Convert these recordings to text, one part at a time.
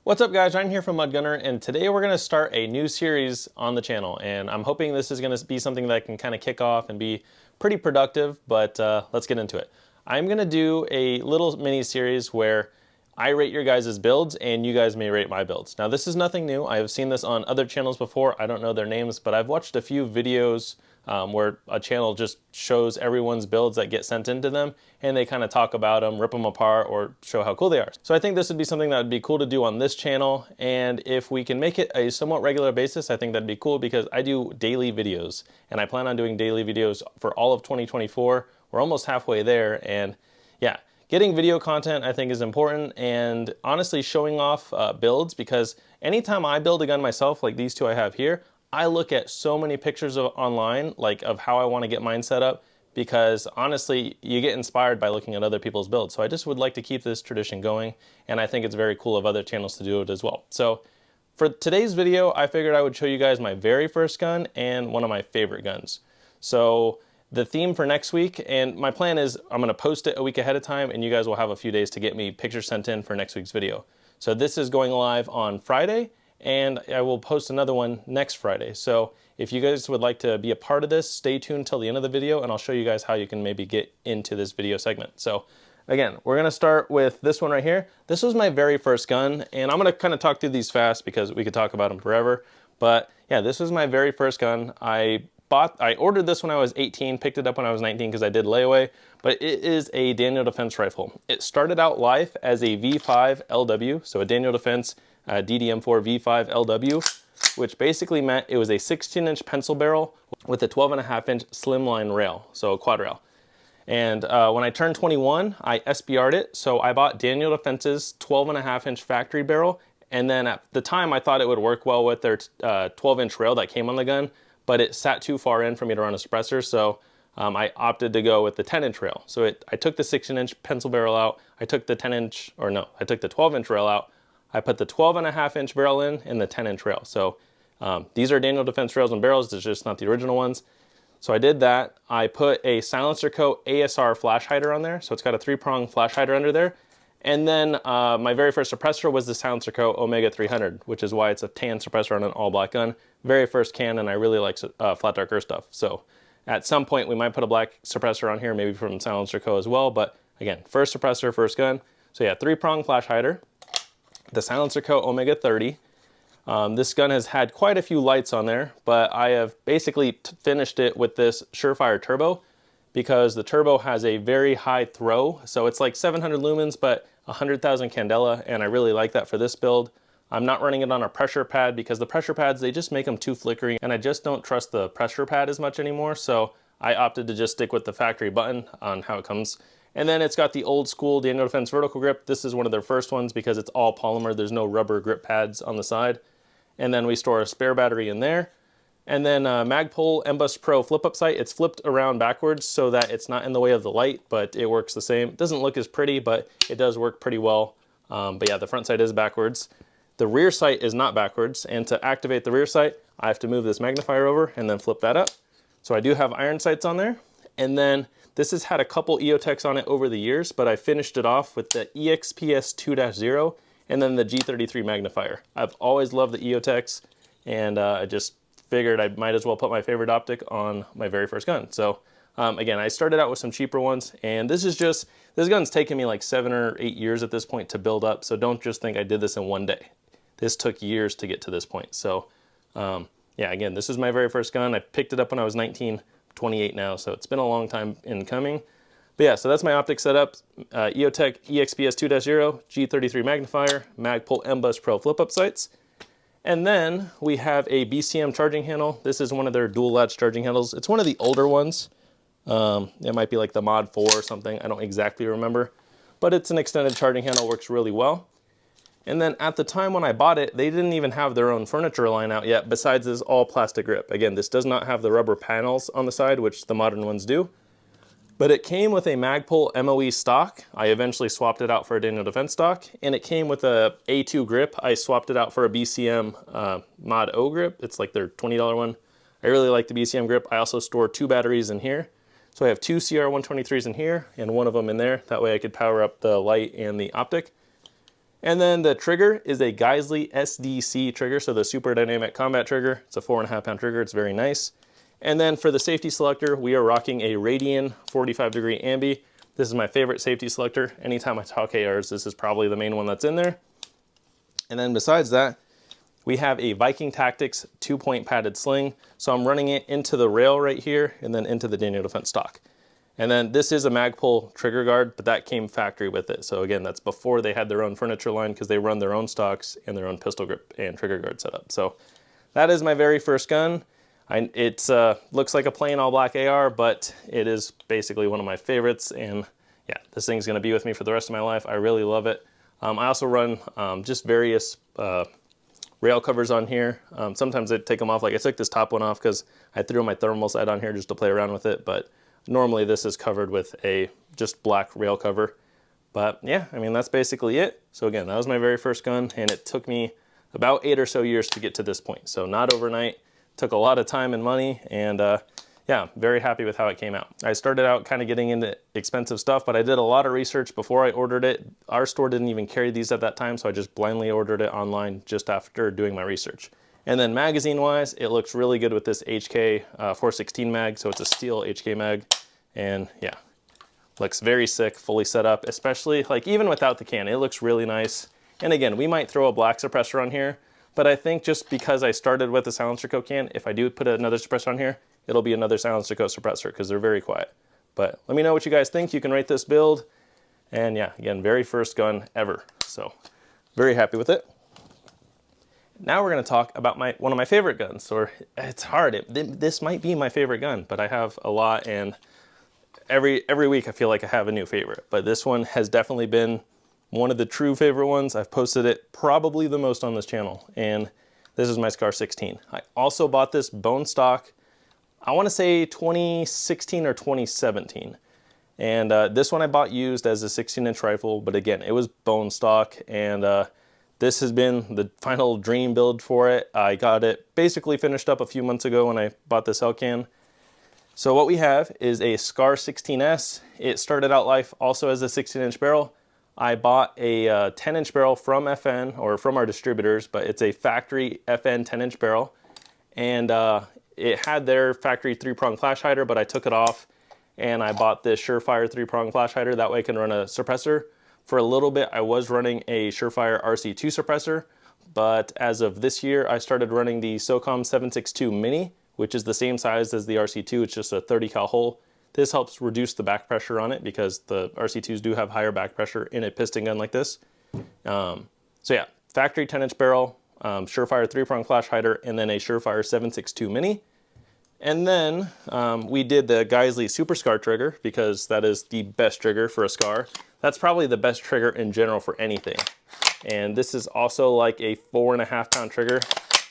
What's up guys, Ryan here from MudGunner, and today we're going to start a new series on the channel, and I'm hoping this is going to be something that can kind of kick off and be pretty productive, but let's get into it. I'm going to do a little mini series where I rate your guys' builds and you guys may rate my builds. Now this is nothing new, I have seen this on other channels before, I don't know their names, but I've watched a few videos where a channel just shows everyone's builds that get sent into them and they kind of talk about them, rip them apart, or show how cool they are. So I think this would be something that would be cool to do on this channel, and if we can make it a somewhat regular basis, I think that'd be cool because I do daily videos and I plan on doing daily videos for all of 2024. We're almost halfway there, and yeah, getting video content I think is important, and honestly showing off builds, because anytime I build a gun myself, like these two I have here, I look at so many pictures online, like of how I want to get mine set up, because honestly, you get inspired by looking at other people's builds. So I just would like to keep this tradition going, and I think it's very cool of other channels to do it as well. So for today's video, I figured I would show you guys my very first gun and one of my favorite guns. So the theme for next week, and my plan is I'm going to post it a week ahead of time, and you guys will have a few days to get me pictures sent in for next week's video. So this is going live on Friday, and I will post another one next Friday. So if you guys would like to be a part of this, stay tuned till the end of the video and I'll show you guys how you can maybe get into this video segment. So again, we're gonna start with this one right here. This was my very first gun, and I'm gonna kind of talk through these fast because we could talk about them forever. But yeah, this was my very first gun. I ordered this when I was 18, picked it up when I was 19 because I did layaway, but it is a Daniel Defense rifle. It started out life as a V5 LW, so a Daniel Defense DDM4 V5 LW, which basically meant it was a 16-inch pencil barrel with a 12.5-inch slimline rail, so a quad rail. And when I turned 21, I SBR'd it, so I bought Daniel Defense's 12.5-inch factory barrel, and then at the time I thought it would work well with their 12-inch rail that came on the gun, but it sat too far in for me to run a suppressor, so I opted to go with the 10-inch rail. So I took the 16-inch pencil barrel out, I took the 12-inch rail out, I put the 12.5-inch barrel in and the 10-inch rail. So these are Daniel Defense rails and barrels, they're just not the original ones. So I did that. I put a Silencer Co. ASR flash hider on there, so it's got a 3-prong flash hider under there. And then my very first suppressor was the Silencer Co. Omega 300, which is why it's a tan suppressor on an all-black gun. Very first can, and I really like flat dark earth stuff. So at some point we might put a black suppressor on here, maybe from Silencer Co. as well, but again, first suppressor, first gun. So yeah, 3-prong flash hider. The Silencer Co. Omega 30. This gun has had quite a few lights on there, but I have basically finished it with this Surefire Turbo because the turbo has a very high throw. So it's like 700 lumens, but 100,000 candela, and I really like that for this build. I'm not running it on a pressure pad because the pressure pads, they just make them too flickery, and I just don't trust the pressure pad as much anymore. So I opted to just stick with the factory button on how it comes. And then it's got the old school Daniel Defense vertical grip. This is one of their first ones because it's all polymer. There's no rubber grip pads on the side. And then we store a spare battery in there. And then Magpul MBUS Pro flip-up sight. It's flipped around backwards so that it's not in the way of the light, but it works the same. It doesn't look as pretty, but it does work pretty well. But yeah, the front sight is backwards. The rear sight is not backwards. And to activate the rear sight, I have to move this magnifier over and then flip that up. So I do have iron sights on there. And then this has had a couple EOTechs on it over the years, but I finished it off with the EXPS 2.0 and then the G33 magnifier. I've always loved the EOTechs, and I just figured I might as well put my favorite optic on my very first gun. So again, I started out with some cheaper ones, and this gun's taken me like 7 or 8 years at this point to build up, so don't just think I did this in one day. This took years to get to this point. So yeah, again, this is my very first gun. I picked it up when I was 19. 28 now, so it's been a long time in coming. But yeah, so that's my optic setup. EOTech EXPS 2.0, G33 magnifier, Magpul MBUS Pro flip-up sights. And then we have a BCM charging handle. This is one of their dual latch charging handles. It's one of the older ones. It might be like the Mod 4 or something. I don't exactly remember. But it's an extended charging handle, works really well. And then at the time when I bought it, they didn't even have their own furniture line out yet, besides this all plastic grip. Again, this does not have the rubber panels on the side, which the modern ones do. But it came with a Magpul MOE stock. I eventually swapped it out for a Daniel Defense stock. And it came with a A2 grip. I swapped it out for a BCM Mod O grip. It's like their $20 one. I really like the BCM grip. I also store 2 batteries in here. So I have 2 CR123s in here and one of them in there. That way I could power up the light and the optic. And then the trigger is a Geissele SDC trigger, so the Super Dynamic Combat trigger. It's a 4.5 pound trigger, it's very nice. And then for the safety selector, we are rocking a Radian 45-degree ambi. This is my favorite safety selector. Anytime I talk ARs, this is probably the main one that's in there. And then besides that, we have a Viking Tactics 2-point padded sling. So I'm running it into the rail right here and then into the Daniel Defense stock. And then this is a Magpul trigger guard, but that came factory with it. So again, that's before they had their own furniture line because they run their own stocks and their own pistol grip and trigger guard setup. So that is my very first gun. It looks like a plain all black AR, but it is basically one of my favorites. And yeah, this thing's gonna be with me for the rest of my life. I really love it. I also run just various rail covers on here. Sometimes I take them off, like I took this top one off because I threw my thermal sight on here just to play around with it. But normally this is covered with a just black rail cover. But yeah, I mean, that's basically it. So again, that was my very first gun, and it took me about 8 or so years to get to this point. So not overnight, took a lot of time and money, and yeah, very happy with how it came out. I started out kind of getting into expensive stuff, but I did a lot of research before I ordered it. Our store didn't even carry these at that time, so I just blindly ordered it online just after doing my research. And then magazine-wise, it looks really good with this HK 416 mag, so it's a steel HK mag, and yeah, looks very sick, fully set up, especially like even without the can, it looks really nice. And again, we might throw a black suppressor on here, but I think just because I started with a Silencer Co can, if I do put another suppressor on here, it'll be another Silencer Co suppressor because they're very quiet. But let me know what you guys think. You can rate this build. And yeah, again, very first gun ever. So very happy with it. Now we're going to talk about one of my favorite guns, or it's hard. This might be my favorite gun, but I have a lot, and every week I feel like I have a new favorite. But this one has definitely been one of the true favorite ones. I've posted it probably the most on this channel, and this is my SCAR 16. I also bought this bone stock, I want to say 2016 or 2017. And this one I bought used as a 16-inch rifle, but again, it was bone stock, and this has been the final dream build for it. I got it basically finished up a few months ago when I bought this Elcan. So what we have is a SCAR 16S. It started out life also as a 16-inch barrel. I bought a 10-inch barrel from FN, or from our distributors, but it's a factory FN 10-inch barrel. And it had their factory 3-prong flash hider, but I took it off and I bought this Surefire 3-prong flash hider. That way I can run a suppressor. For a little bit, I was running a Surefire RC2 suppressor, but as of this year, I started running the SOCOM 762 Mini, which is the same size as the RC2. It's just a 30 cal hole. This helps reduce the back pressure on it because the RC2s do have higher back pressure in a piston gun like this. So yeah, factory 10-inch barrel, Surefire 3-prong flash hider, and then a Surefire 762 Mini. And then we did the Geissele Super SCAR trigger because that is the best trigger for a SCAR. That's probably the best trigger in general for anything. And this is also like a 4.5 pound trigger.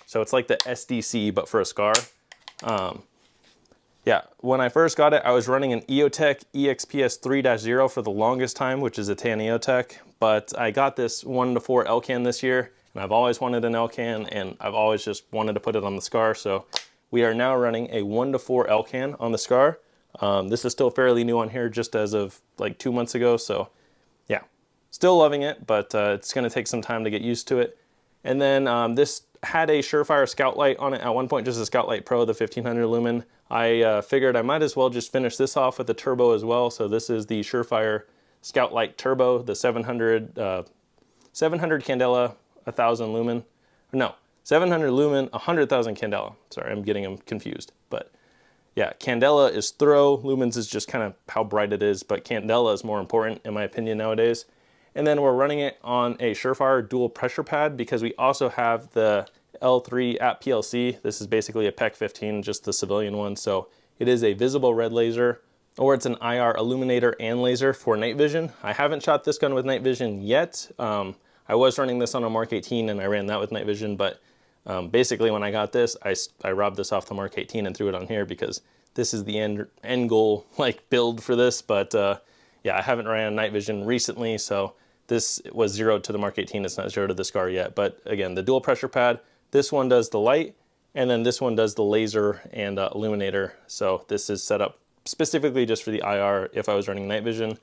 So it's like the SDC, but for a SCAR. Yeah, when I first got it, I was running an EOTech EXPS 3-0 for the longest time, which is a tan EOTech. But I got this 1-4 Elcan this year, and I've always wanted an Elcan, and I've always just wanted to put it on the SCAR. So we are now running a 1-4 Elcan on the SCAR. This is still fairly new on here, just as of like 2 months ago. So yeah, still loving it, but it's going to take some time to get used to it. And then this had a Surefire Scout Light on it at one point, just a Scout Light Pro, the 1500 lumen. I figured I might as well just finish this off with a turbo as well. So this is the Surefire Scout Light Turbo, the 700 Candela, 1000 lumen. No, 700 lumen, 100,000 Candela. Sorry, I'm getting them confused. But yeah, Candela is throw, lumens is just kind of how bright it is, but Candela is more important in my opinion nowadays. And then we're running it on a Surefire dual pressure pad because we also have the L3 at PLC. This is basically a PEC 15, just the civilian one. So it is a visible red laser, or it's an IR illuminator and laser for night vision. I haven't shot this gun with night vision yet. I was running this on a Mark 18 and I ran that with night vision, but basically when I got this, I robbed this off the Mark 18 and threw it on here because this is the end goal like build for this. But yeah, I haven't ran night vision recently, so this was zeroed to the Mark 18. It's not zeroed to the SCAR yet. But again, the dual pressure pad, this one does the light, and then this one does the laser and illuminator. So this is set up specifically just for the IR if I was running night vision.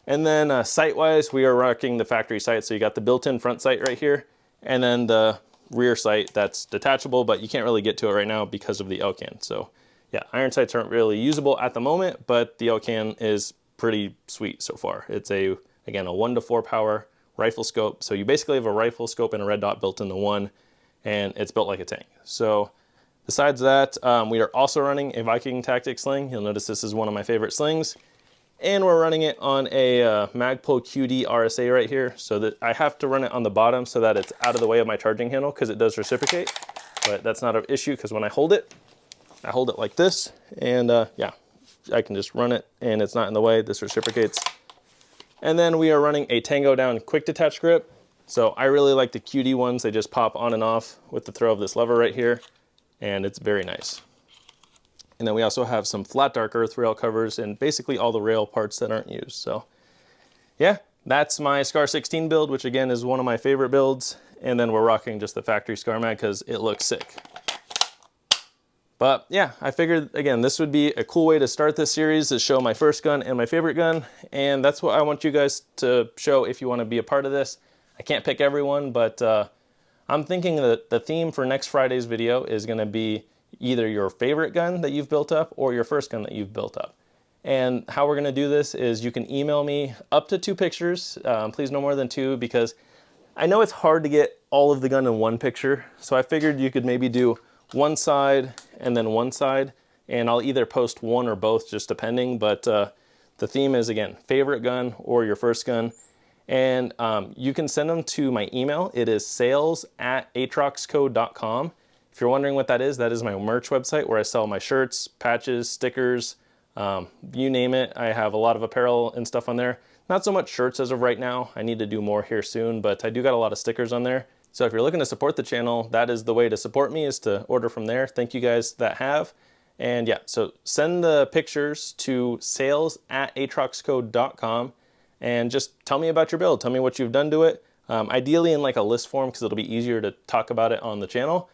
And then sight-wise, we are rocking the factory sight. So you got the built-in front sight right here, and then the rear sight that's detachable, but you can't really get to it right now because of the Elcan. So yeah, iron sights aren't really usable at the moment, but the Elcan is pretty sweet so far. It's again, a 1-to-4 power rifle scope. So you basically have a rifle scope and a red dot built into one, and it's built like a tank. So besides that, we are also running a Viking Tactic sling. You'll notice this is one of my favorite slings. And we're running it on a Magpul QD RSA right here, so that I have to run it on the bottom so that it's out of the way of my charging handle, because it does reciprocate. But that's not an issue, because when I hold it like this, and yeah, I can just run it and it's not in the way. This reciprocates. And then we are running a Tango Down quick detach grip. So I really like the QD ones. They just pop on and off with the throw of this lever right here, and it's very nice. And then we also have some flat dark earth rail covers and basically all the rail parts that aren't used. So yeah, that's my Scar 16 build, which again is one of my favorite builds. And then we're rocking just the factory Scar mag because it looks sick. But yeah, I figured, again, this would be a cool way to start this series, to show my first gun and my favorite gun. And that's what I want you guys to show if you want to be a part of this. I can't pick everyone, but I'm thinking that the theme for next Friday's video is going to be either your favorite gun that you've built up or your first gun that you've built up. And how we're going to do this is you can email me up to 2 pictures, please no more than 2, because I know it's hard to get all of the gun in one picture. So I figured you could maybe do one side and then one side, and I'll either post one or both, just depending. But the theme is, again, favorite gun or your first gun. And you can send them to my email. It is sales@atroxco.com. If you're wondering what that is my merch website where I sell my shirts, patches, stickers, you name it. I have a lot of apparel and stuff on there. Not so much shirts as of right now. I need to do more here soon, but I do got a lot of stickers on there. So if you're looking to support the channel, that is the way to support me, is to order from there. Thank you guys that have. And yeah, so send the pictures to sales@atroxco.com and just tell me about your build. Tell me what you've done to it. Ideally in like a list form, because it'll be easier to talk about it on the channel.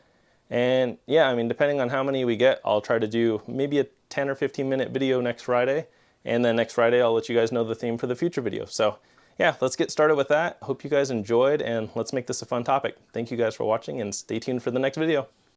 And yeah, I mean, depending on how many we get, I'll try to do maybe a 10 or 15 minute video next Friday. And then next Friday, I'll let you guys know the theme for the future video. So yeah, let's get started with that. Hope you guys enjoyed, and let's make this a fun topic. Thank you guys for watching, and stay tuned for the next video.